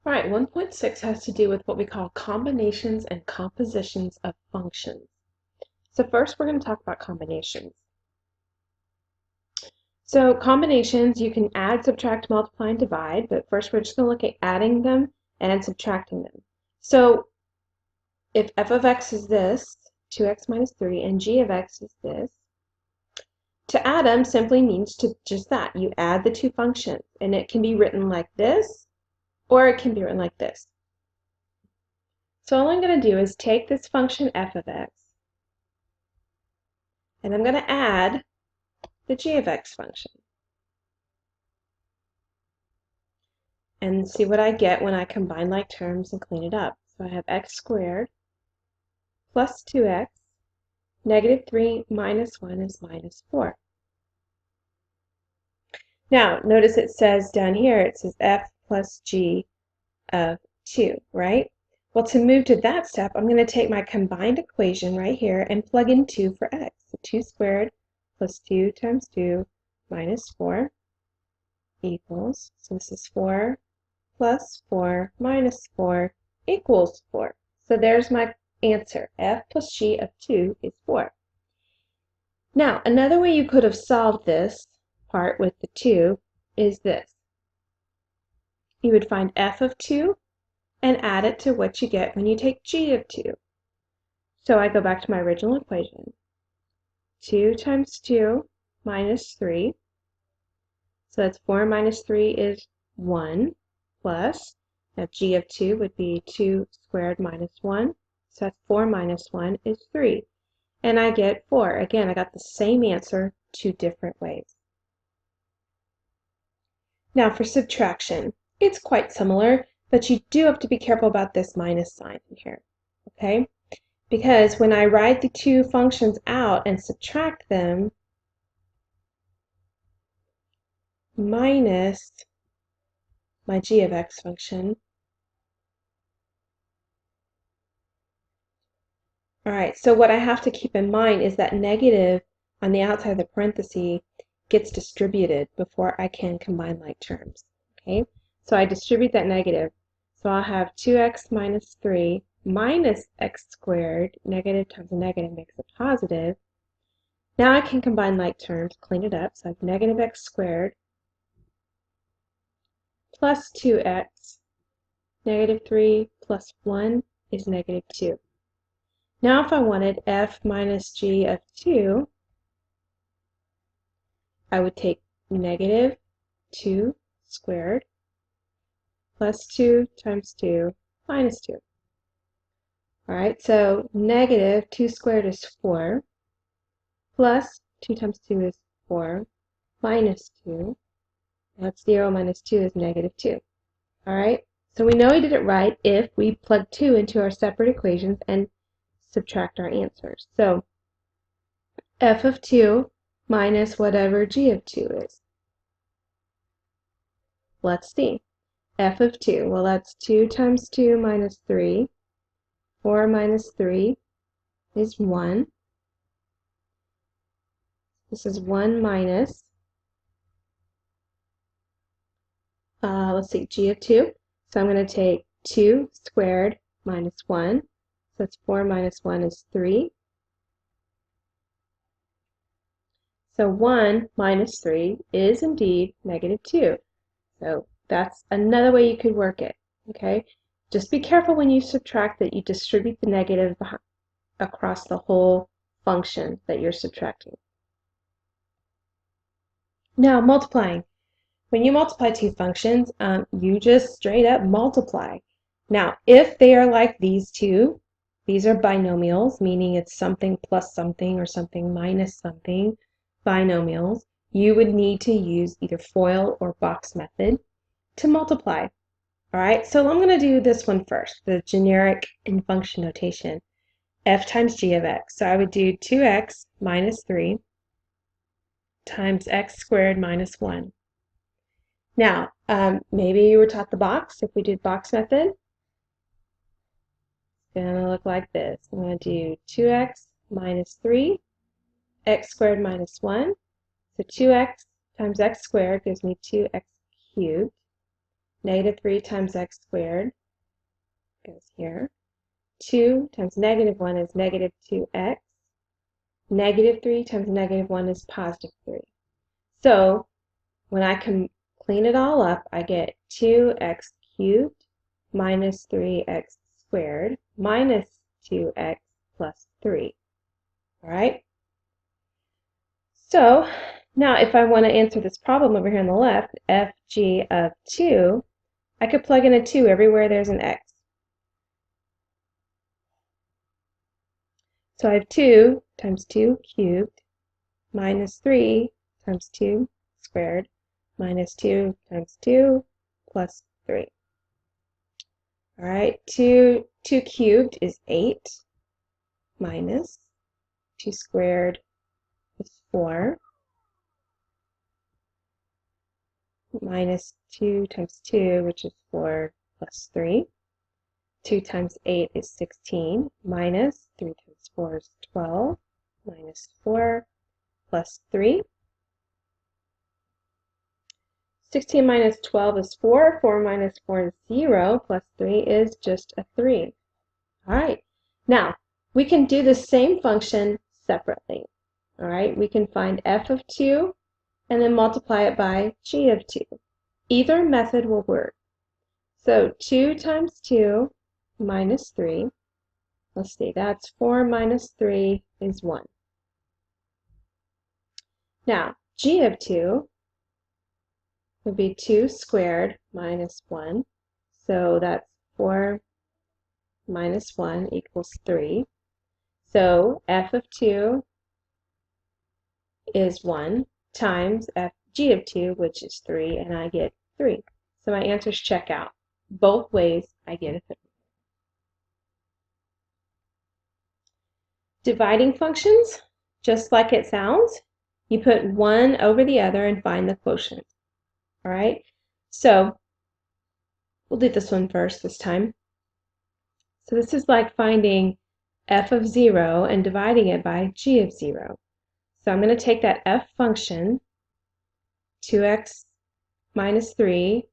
All right, 1.6 has to do with what we call combinations and compositions of functions. So first we're going to talk about combinations. So combinations, you can add, subtract, multiply, and divide, but first we're just going to look at adding them and subtracting them. So if f of x is this, 2x minus 3, and g of x is this, to add them simply means to just that. You add the two functions, and it can be written like this, or it can be written like this. So all I'm going to do is take this function f of x, and I'm going to add the g of x function. And see what I get when I combine like terms and clean it up. So I have x squared plus 2x, negative 3 minus 1 is minus 4. Now, notice it says down here, it says f plus g of 2, right? Well, to move to that step, I'm going to take my combined equation right here and plug in 2 for x. So 2 squared plus 2 times 2 minus 4 equals, so this is 4 plus 4 minus 4 equals 4. So there's my answer. F plus g of 2 is 4. Now, another way you could have solved this part with the 2 is this. You would find f of 2 and add it to what you get when you take g of 2. So I go back to my original equation. 2 times 2 minus 3. So that's 4 minus 3 is 1. Plus, now g of 2 would be 2 squared minus 1. So that's 4 minus 1 is 3. And I get 4. Again, I got the same answer two different ways. Now for subtraction, it's quite similar, but you do have to be careful about this minus sign in here, okay? Because when I write the two functions out and subtract them, minus my g of x function. All right, so what I have to keep in mind is that negative on the outside of the parenthesis gets distributed before I can combine like terms. Okay, so I distribute that negative. So I'll have 2x minus 3 minus x squared. Negative times a negative makes a positive. Now I can combine like terms, clean it up. So I have negative x squared plus 2x. Negative 3 plus 1 is negative 2. Now if I wanted f minus g of 2, I would take negative 2 squared plus 2 times 2 minus 2. All right, so negative 2 squared is 4, plus 2 times 2 is 4, minus 2. That's 0 minus 2 is negative 2. All right, so we know we did it right if we plug 2 into our separate equations and subtract our answers. So f of 2 minus whatever g of 2 is. Let's see. F of 2, well that's 2 times 2 minus 3. 4 minus 3 is 1. This is 1 minus, let's see, g of 2. So I'm going to take 2 squared minus 1. So that's 4 minus 1 is 3. So 1 minus 3 is indeed negative 2. So that's another way you could work it. Okay? Just be careful when you subtract that you distribute the negative across the whole function that you're subtracting. Now, multiplying. When you multiply two functions, you just straight up multiply. Now, if they are like these two, these are binomials, meaning it's something plus something or something minus something, binomials, you would need to use either FOIL or box method to multiply. All right, so I'm going to do this one first, the generic in function notation, f times g of x. So I would do 2x minus 3 times x squared minus 1. Now, maybe you were taught the box. If we did box method, it's going to look like this. I'm going to do 2x minus 3, x squared minus 1. So 2x times x squared gives me 2x cubed negative 3 times x squared goes here. 2 times negative 1 is negative 2x. Negative 3 times negative 1 is positive 3. So when I can clean it all up, I get 2x cubed minus 3x squared minus 2x plus 3. All right? So now if I want to answer this problem over here on the left, fg of 2, I could plug in a 2 everywhere there's an x. So I have 2 times 2 cubed minus 3 times 2 squared minus 2 times 2 plus 3. All right, 2 cubed is 8 minus 2 squared is 4 minus 2 times 2, which is 4 plus 3. 2 times 8 is 16 minus 3 times 4 is 12 minus 4 plus 3. 16 minus 12 is 4. 4 minus 4 is 0. Plus 3 is just a 3. All right. Now, we can do the same function separately. All right. We can find f of 2 and then multiply it by g of 2. Either method will work. So 2 times 2 minus 3. Let's see. That's 4 minus 3 is 1. Now, g of 2 would be 2 squared minus 1. So that's 4 minus 1 equals 3. So f of 2 is 1 times g of 2, which is 3, and I get 3. So my answers check out. Both ways, I get a 3. Dividing functions, just like it sounds, you put one over the other and find the quotient. All right, so we'll do this one first this time. So this is like finding f of 0 and dividing it by g of 0. So I'm going to take that f function, 2x minus 3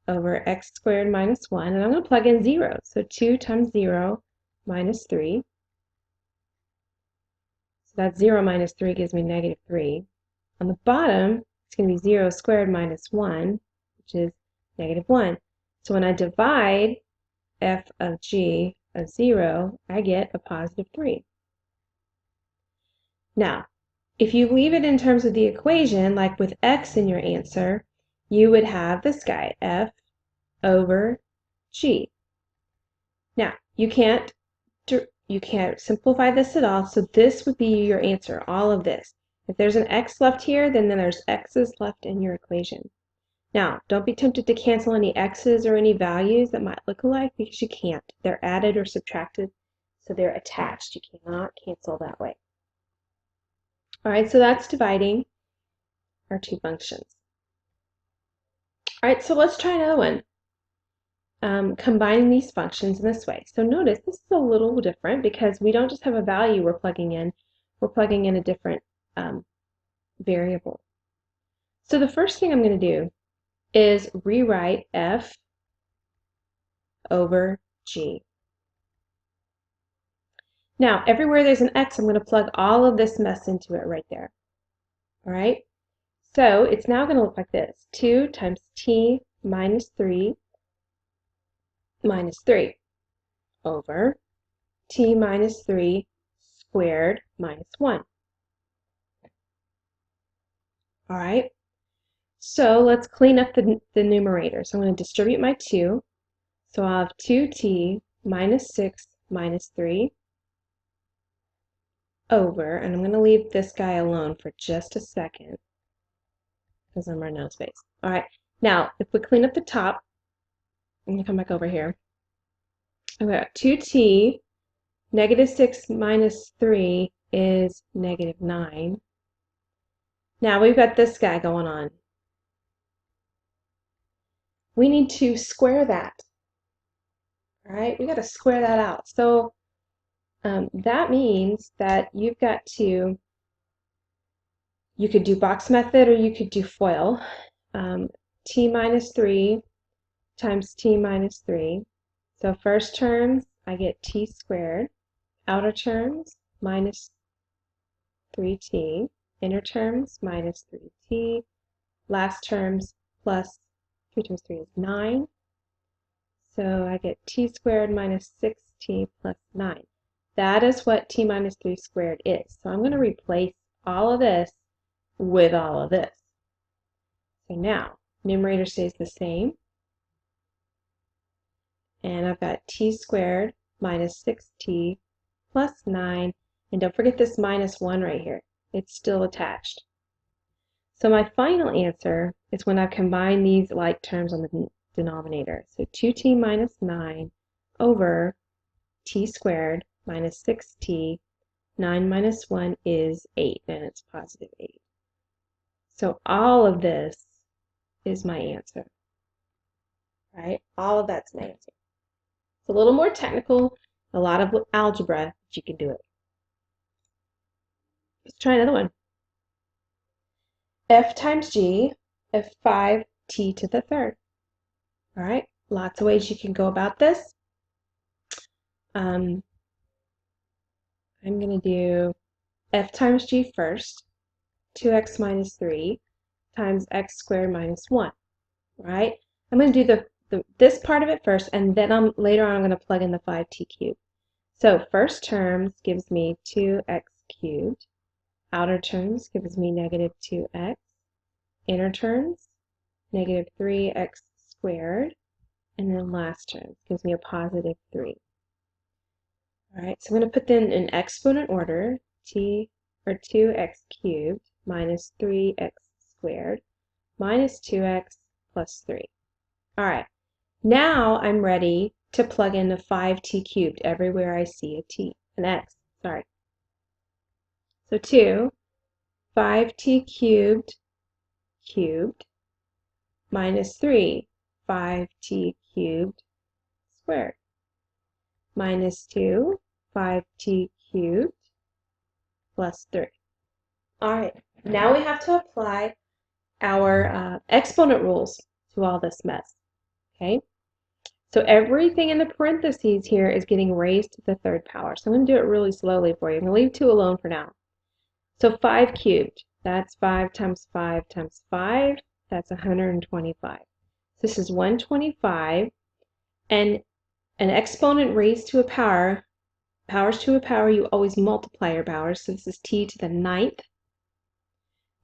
over x squared minus 1, and I'm going to plug in 0. So 2 times 0 minus 3. So that's 0 minus 3 gives me negative 3. On the bottom, it's going to be 0 squared minus 1, which is negative 1. So when I divide f of g of 0, I get a positive 3. Now, if you leave it in terms of the equation, like with x in your answer, you would have this guy, f over g. Now, you can't simplify this at all, so this would be your answer, all of this. If there's an x left here, then there's x's left in your equation. Now, don't be tempted to cancel any x's or any values that might look alike, because you can't. They're added or subtracted, so they're attached. You cannot cancel that way. All right, so that's dividing our two functions. All right, so let's try another one. Combining these functions in this way. So notice this is a little different because we don't just have a value we're plugging in a different variable. So the first thing I'm going to do is rewrite f over g. Now, everywhere there's an x, I'm going to plug all of this mess into it right there. All right? So it's now going to look like this. 2 times t minus 3 minus 3 over t minus 3 squared minus 1. All right? So let's clean up the numerator. So I'm going to distribute my 2. So I'll have 2t minus 6 minus 3 over, and I'm going to leave this guy alone for just a second because I'm running out of space. All right, now if we clean up the top, I'm going to come back over here. I've got 2t, negative 6 minus 3 is negative 9. Now we've got this guy going on. We need to square that. All right, we got to square that out. So that means that you've got to, you could do box method or you could do FOIL. T minus 3 times t minus 3. So first terms, I get t squared. Outer terms, minus 3t. Inner terms, minus 3t. Last terms, plus 3 times 3 is 9. So I get t squared minus 6t plus 9. That is what t minus 3 squared is. So I'm going to replace all of this with all of this. So now, numerator stays the same. And I've got t squared minus 6t plus 9. And don't forget this minus 1 right here. It's still attached. So my final answer is when I combine these like terms on the denominator. So 2t minus 9 over t squared minus 6t. 9 minus 1 is 8, and it's positive 8. So all of this is my answer. Right? All of that's my answer. It's a little more technical, a lot of algebra, but you can do it. Let's try another one. F times G of 5t to the third. All right, lots of ways you can go about this. I'm going to do F times G first, 2x minus 3 times x squared minus 1. Right? I'm going to do this part of it first, and then later on I'm going to plug in the 5t cubed. So first terms gives me 2x cubed. Outer terms gives me negative 2x. Inner terms, negative 3x squared. And then last term gives me a positive 3. All right, so I'm going to put them in exponent order. 2x cubed minus 3x squared minus 2x plus 3. All right, now I'm ready to plug in the 5t cubed everywhere I see an x, sorry. So 5t cubed minus 5t cubed squared minus 5t cubed plus 3. All right, now we have to apply our exponent rules to all this mess. Okay, so everything in the parentheses here is getting raised to the third power. So I'm going to do it really slowly for you. I'm going to leave 2 alone for now. So 5 cubed, that's 5 times 5 times 5, that's 125. This is 125, and an exponent raised to a power, powers to a power, you always multiply your powers. So this is t to the 9th.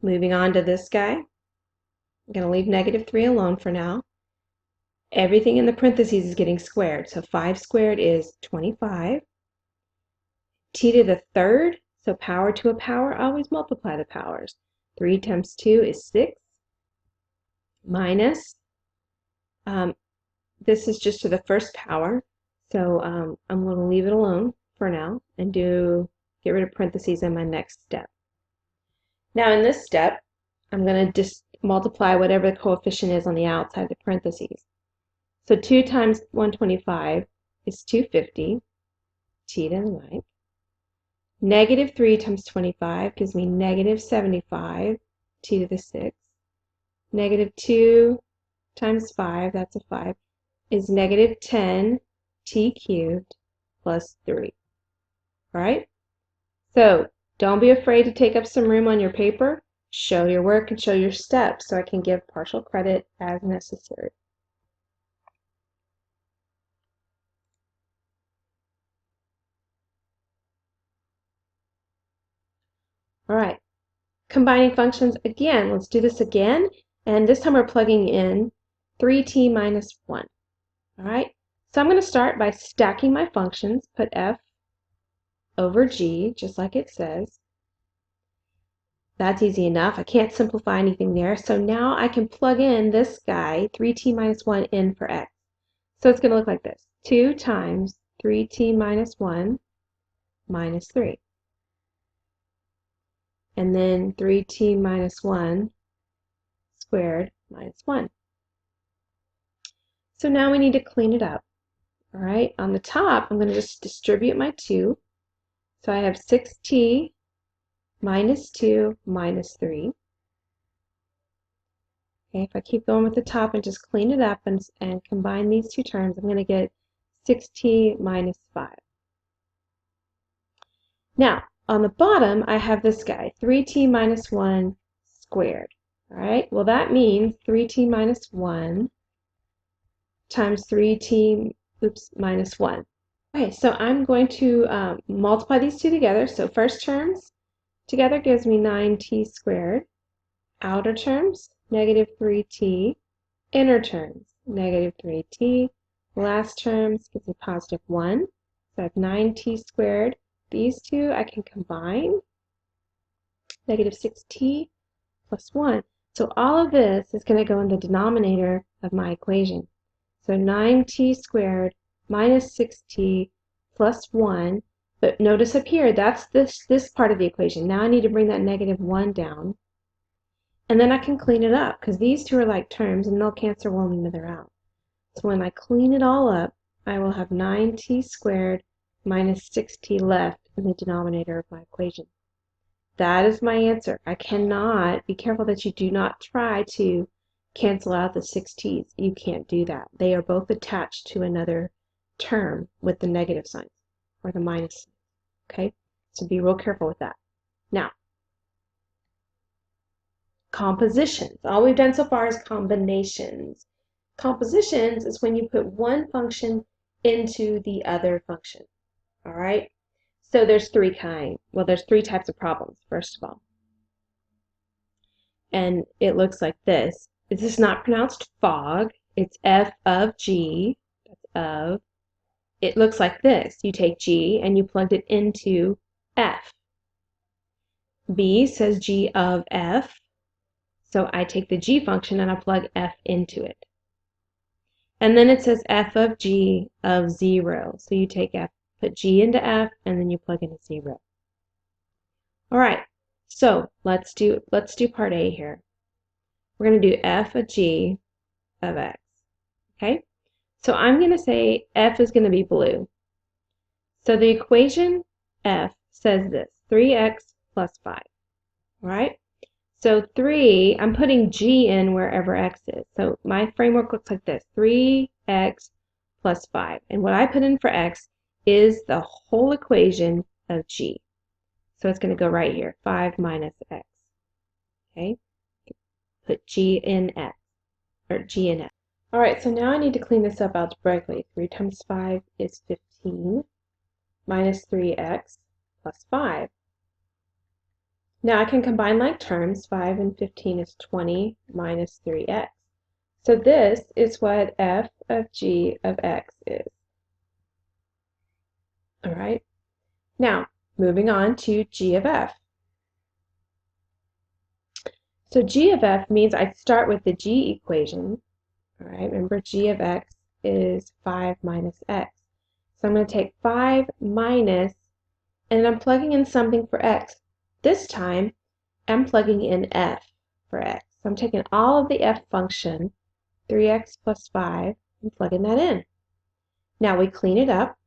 Moving on to this guy. I'm going to leave negative 3 alone for now. Everything in the parentheses is getting squared. So 5 squared is 25. T to the 3rd, so power to a power, always multiply the powers. 3 times 2 is 6. Minus, this is just to the first power. So I'm going to leave it alone for now and get rid of parentheses in my next step. Now in this step, I'm going to just multiply whatever the coefficient is on the outside of the parentheses. So 2 times 125 is 250, t to the 9th. Negative 3 times 25 gives me negative 75, t to the 6th. Negative 2 times 5, that's a 5, is negative 10, t cubed plus 3. All right? So don't be afraid to take up some room on your paper. Show your work and show your steps so I can give partial credit as necessary. All right, combining functions again. Let's do this again, and this time we're plugging in 3t minus 1. All right, so I'm going to start by stacking my functions, put f over g, just like it says. That's easy enough. I can't simplify anything there, so now I can plug in this guy, 3t minus 1, in for x. So it's going to look like this. 2 times 3t minus 1 minus 3. And then 3t minus 1 squared minus 1. So now we need to clean it up. All right, on the top, I'm going to just distribute my 2. So I have 6t minus 2 minus 3. Okay, if I keep going with the top and just clean it up and combine these two terms, I'm going to get 6t minus 5. Now, on the bottom, I have this guy, 3t minus 1 squared. All right, well, that means 3t minus 1 times 3t, minus 1. Okay, so I'm going to multiply these two together. So first terms together gives me 9t squared. Outer terms, negative 3t. Inner terms, negative 3t. Last terms gives me positive 1. So I have 9t squared. These two I can combine. Negative 6t plus 1. So all of this is going to go in the denominator of my equation. So 9t squared minus 6t plus 1. But notice up here, that's this part of the equation. Now I need to bring that negative 1 down. And then I can clean it up, because these two are like terms, and they'll cancel one another out. So when I clean it all up, I will have 9t squared minus 6t left in the denominator of my equation. That is my answer. I cannot, be careful that you do not try to cancel out the 6t's. You can't do that. They are both attached to another term with the negative signs, or the minus signs. Okay? So be real careful with that. Now, compositions. All we've done so far is combinations. Compositions is when you put one function into the other function. All right? So there's three types of problems, first of all. And it looks like this. This is not pronounced fog. It's f of g. That's of. It looks like this. You take g and you plugged it into f. B says g of f. So I take the g function and I plug f into it. And then it says f of g of 0. So you take f, put g into f, and then you plug in a 0. All right. So let's do part A here. We're going to do f of g of x. Okay? So I'm going to say f is going to be blue. So the equation f says this, 3x plus 5. All right? So 3, I'm putting g in wherever x is. So my framework looks like this, 3x plus 5. And what I put in for x is the whole equation of g. So it's going to go right here, 5 minus x. Okay? Put g in x, or g in x. All right, so now I need to clean this up algebraically. 3 times 5 is 15, minus 3x plus 5. Now I can combine like terms. 5 and 15 is 20 minus 3x. So this is what f of g of x is. All right. Now, moving on to g of f. So g of f means I start with the g equation. All right, remember g of x is 5 minus x. So I'm going to take 5 minus, and I'm plugging in something for x. This time, I'm plugging in f for x. So I'm taking all of the f function, 3x plus 5, and plugging that in. Now we clean it up.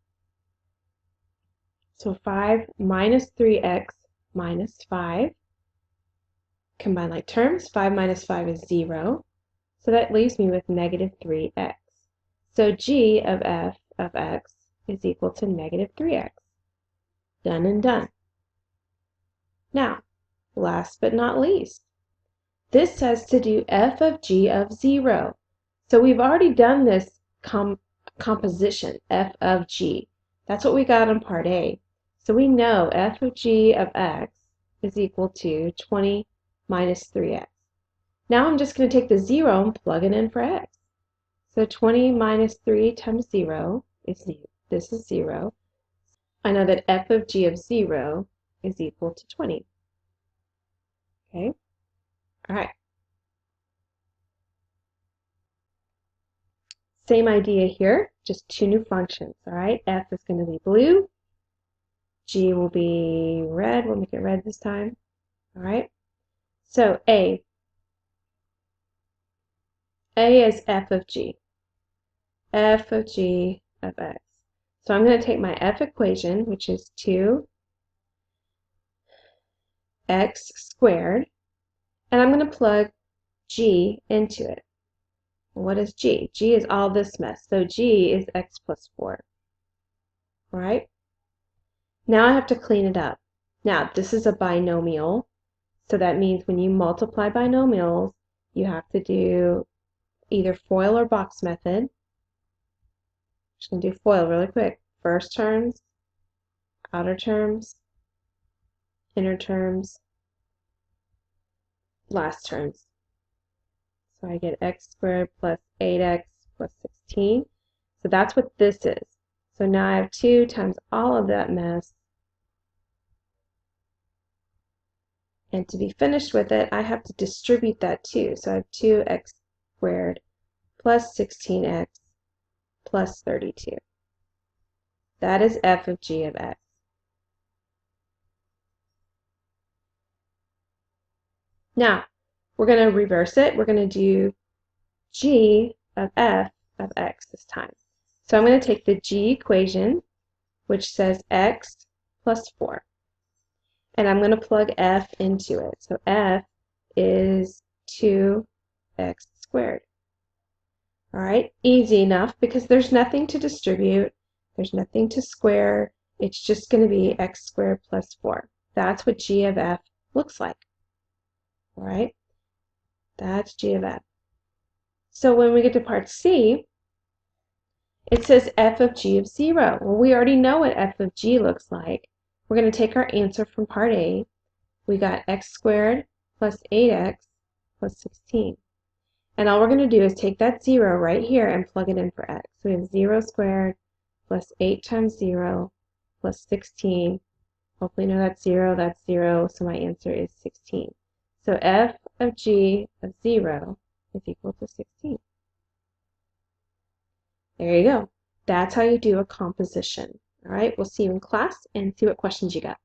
So 5 minus 3x minus 5. Combine like terms. 5 minus 5 is 0. So that leaves me with negative 3x. So g of f of x is equal to negative 3x. Done and done. Now, last but not least, this says to do f of g of 0. So we've already done this composition, f of g. That's what we got in part A. So we know f of g of x is equal to 20 minus 3x. Now I'm just going to take the 0 and plug it in for x. So 20 minus 3 times 0 is 0. This is 0. I know that f of g of 0 is equal to 20. Okay? All right. Same idea here, just two new functions. All right? F is going to be blue. G will be red. We'll make it red this time. All right? So A is f of g. F of g of x. So I'm going to take my f equation, which is 2x squared, and I'm going to plug g into it. What is g? G is all this mess. So g is x plus 4. All right? Now I have to clean it up. Now, this is a binomial, so that means when you multiply binomials, you have to do either FOIL or box method. Just going to do FOIL really quick. First terms, outer terms, inner terms, last terms. So I get x squared plus 8x plus 16. So that's what this is. So now I have 2 times all of that mess. And to be finished with it, I have to distribute that too. So I have 2x squared plus 16x plus 32. That is f of g of x. Now, we're going to reverse it. We're going to do g of f of x this time. So I'm going to take the g equation, which says x plus 4. And I'm going to plug f into it. So f is 2x squared. All right, easy enough because there's nothing to distribute. There's nothing to square. It's just going to be x squared plus 4. That's what g of f looks like. All right, that's g of f. So when we get to part C, it says f of g of 0. Well, we already know what f of g looks like. We're going to take our answer from part A. We got x squared plus 8x plus 16. And all we're going to do is take that 0 right here and plug it in for x. So we have 0 squared plus 8 times 0 plus 16. Hopefully you know that's 0, so my answer is 16. So f of g of 0 is equal to 16. There you go. That's how you do a composition. All right, we'll see you in class and see what questions you got.